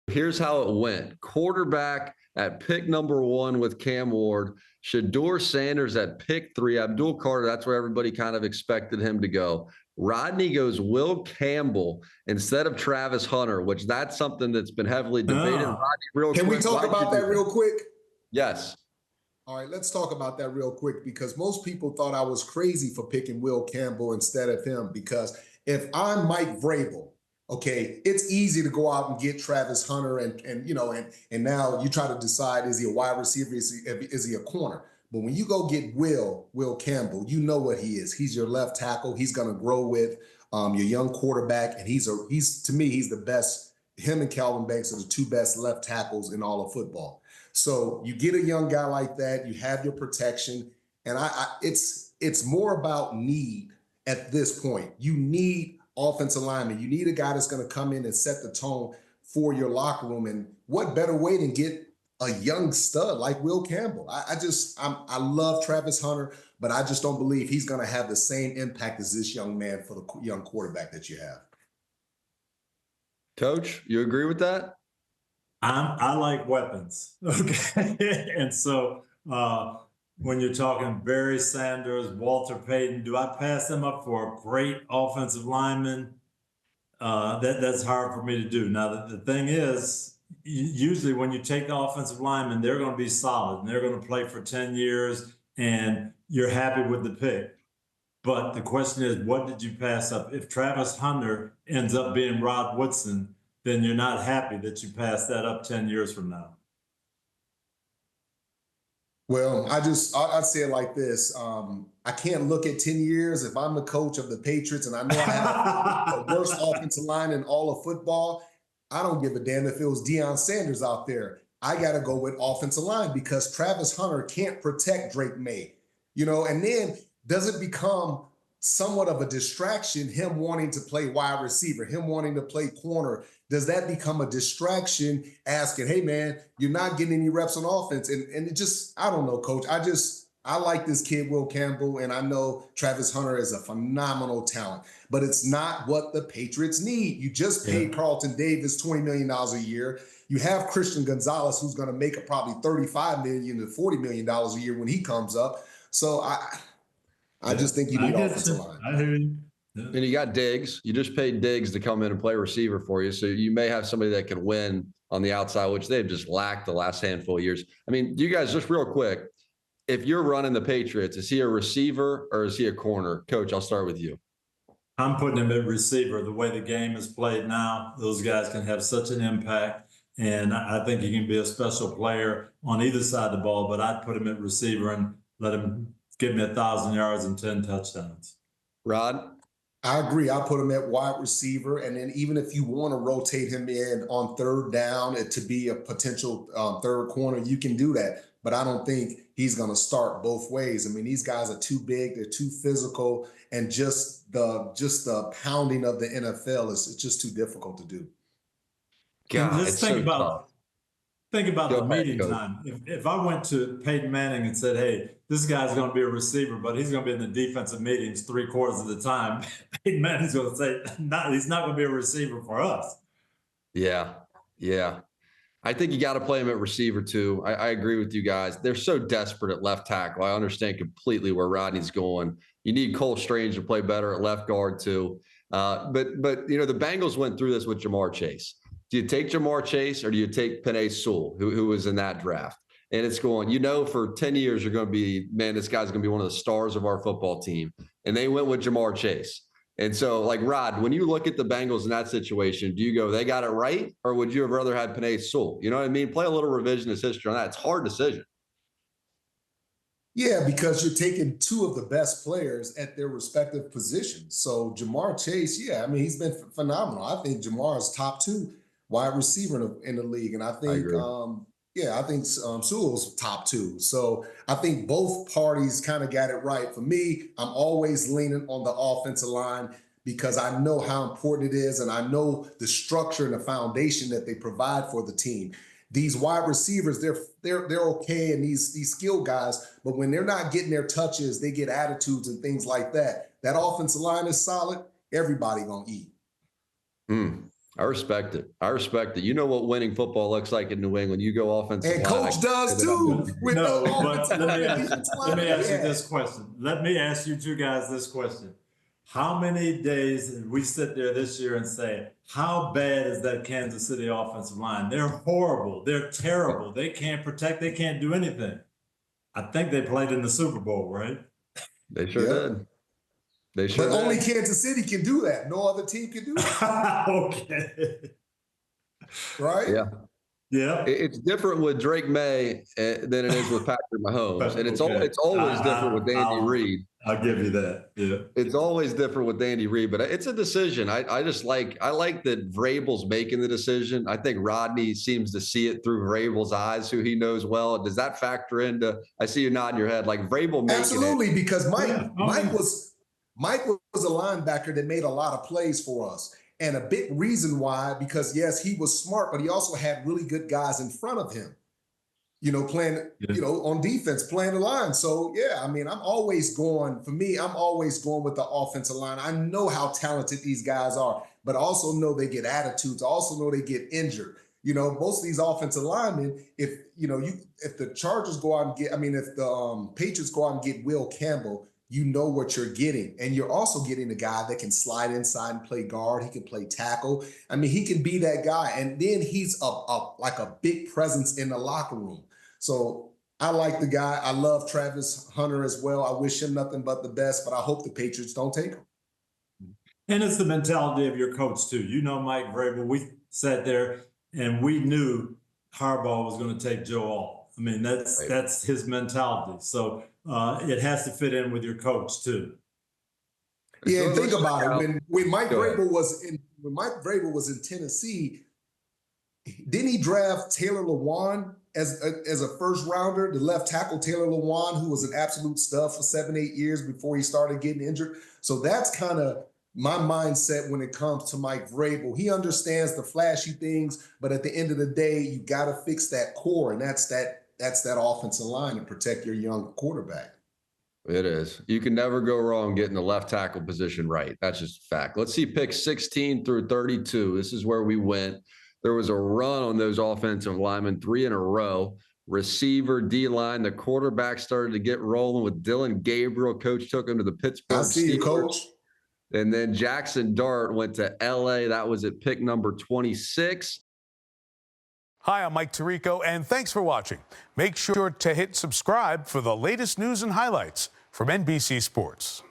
Here's how it went. Quarterback at pick number 1 with Cam Ward. Shedeur Sanders at pick 3. Abdul Carter, that's where everybody kind of expected him to go. Rodney goes Will Campbell instead of Travis Hunter, which that's something that's been heavily debated. Rodney, real Can quick, we talk about that real quick? Yes. All right, let's talk about that real quick, because most people thought I was crazy for picking Will Campbell instead of him, because if I'm Mike Vrabel, okay, it's easy to go out and get Travis Hunter and now you try to decide, is he a wide receiver, is he a corner? But when you go get Will Campbell, you know what he is. He's your left tackle. He's going to grow with your young quarterback, and he's to me, he's the best. Him and Calvin Banks are the 2 best left tackles in all of football. So you get a young guy like that, you have your protection, and it's more about need at this point. You need offensive linemen. You need a guy that's going to come in and set the tone for your locker room. And what better way than get a young stud like Will Campbell? I love Travis Hunter, but I just don't believe he's going to have the same impact as this young man for the young quarterback that you have. Coach, you agree with that? I like weapons, okay? And so when you're talking Barry Sanders, Walter Payton, do I pass them up for a great offensive lineman? That's hard for me to do. Now, the thing is, usually when you take the offensive linemen, they're going to be solid, and they're going to play for 10 years, and you're happy with the pick. But the question is, what did you pass up? If Travis Hunter ends up being Rod Woodson, then you're not happy that you passed that up 10 years from now. Well, I'd say it like this. I can't look at 10 years. If I'm the coach of the Patriots and I know I have the worst offensive line in all of football, I don't give a damn if it was Deion Sanders out there. I got to go with offensive line, because Travis Hunter can't protect Drake May, and then does it become somewhat of a distraction, him wanting to play wide receiver, him wanting to play corner? Does that become a distraction, asking, hey, man, you're not getting any reps on offense? And it just, I don't know, Coach. I like this kid, Will Campbell, and I know Travis Hunter is a phenomenal talent, but it's not what the Patriots need. You just paid Carlton Davis $20 million a year. You have Christian Gonzalez, who's going to make probably $35 million to $40 million a year when he comes up. So I just think you need offensive line. I hear you. Yeah. And you got Diggs. You just paid Diggs to come in and play receiver for you. So you may have somebody that can win on the outside, which they've just lacked the last handful of years. I mean, you guys, just real quick, if you're running the Patriots, is he a receiver or is he a corner? Coach, I'll start with you. I'm putting him at receiver. The way the game is played now, those guys can have such an impact. And I think he can be a special player on either side of the ball, but I'd put him at receiver and let him give me 1,000 yards and 10 touchdowns. Rod? I agree. I put him at wide receiver. And then even if you want to rotate him in on third down to be a potential third corner, you can do that. But I don't think he's going to start both ways. I mean, these guys are too big. They're too physical. And just the pounding of the NFL it's just too difficult to do. God, just think about the meeting Coach. time. If I went to Peyton Manning and said, hey, this guy's going to be a receiver, but he's going to be in the defensive meetings 3/4 of the time, Peyton Manning's going to say, no, he's not going to be a receiver for us. Yeah. I think you got to play him at receiver too. I agree with you guys. They're so desperate at left tackle. I understand completely where Rodney's going. You need Cole Strange to play better at left guard too. But the Bengals went through this with Jamar Chase. Do you take Jamar Chase or do you take Penei Sewell, who was in that draft? And it's going, for 10 years, you're going to be, man, this guy's going to be one of the stars of our football team. And they went with Jamar Chase. And so, like, Rod, when you look at the Bengals in that situation, do you go, they got it right? Or would you have rather had Penei Sewell? You know what I mean? Play a little revisionist history on that. It's a hard decision. Yeah, because you're taking 2 of the best players at their respective positions. So Jamar Chase, he's been phenomenal. I think Jamar is top 2 wide receiver in the league. And I think, I think Sewell's top 2. So I think both parties kind of got it right. For me, I'm always leaning on the offensive line because I know how important it is. And I know the structure and the foundation that they provide for the team. These wide receivers, they're okay, and these skill guys, but when they're not getting their touches, they get attitudes and things like that. That offensive line is solid. Everybody gonna eat. I respect it. I respect it. You know what winning football looks like in New England. You go offensive And line. coach does too. No, but let me ask you Yeah. this question. Let me ask you two guys this question. How many days did we sit there this year and say, how bad is that Kansas City offensive line? They're horrible. They're terrible. They can't protect. They can't do anything. I think they played in the Super Bowl, right? They sure did. They sure But did. only Kansas City can do that. No other team can do that. Okay. Right? Yeah. Yeah. It's different with Drake May than it is with Patrick Mahomes. And it's always different with Andy Reid. I'll give you that. Yeah. It's always different with Andy Reid, but it's a decision. I like that Vrabel's making the decision. I think Rodney seems to see it through Vrabel's eyes, who he knows well. Does that factor into? I see you nodding your head, like Vrabel making Absolutely, it. because Mike was a linebacker that made a lot of plays for us. And a big reason why, because yes, he was smart, but he also had really good guys in front of him, playing, on defense, playing the line. So yeah, I mean, I'm always going with the offensive line. I know how talented these guys are, but I also know they get attitudes. I also know they get injured. Most of these offensive linemen, if the Chargers go out and if the Patriots go out and get Will Campbell, you know what you're getting. And you're also getting a guy that can slide inside and play guard. He can play tackle. I mean, he can be that guy. And then he's like a big presence in the locker room. So I like the guy. I love Travis Hunter as well. I wish him nothing but the best, but I hope the Patriots don't take him. And it's the mentality of your coach too. Mike Vrabel, we sat there and we knew Harbaugh was going to take Joe off. I mean, that's his mentality. So it has to fit in with your coach too. Yeah, and think about it. When Mike Vrabel was in Tennessee, didn't he draft Taylor Lewan as a first rounder, the left tackle Taylor Lewan, who was an absolute stud for 7-8 years before he started getting injured? So that's kind of my mindset when it comes to Mike Vrabel. He understands the flashy things, but at the end of the day, you got to fix that core, and that's that offensive line to protect your young quarterback. It is. You can never go wrong getting the left tackle position right. That's just a fact. Let's see picks 16 through 32. This is where we went. There was a run on those offensive linemen, 3 in a row. Receiver, D-line, the quarterback started to get rolling with Dylan Gabriel. Coach took him to the Pittsburgh Steelers. I see you, Coach. And then Jackson Dart went to L.A. That was at pick number 26. Hi, I'm Mike Tirico, and thanks for watching. Make sure to hit subscribe for the latest news and highlights from NBC Sports.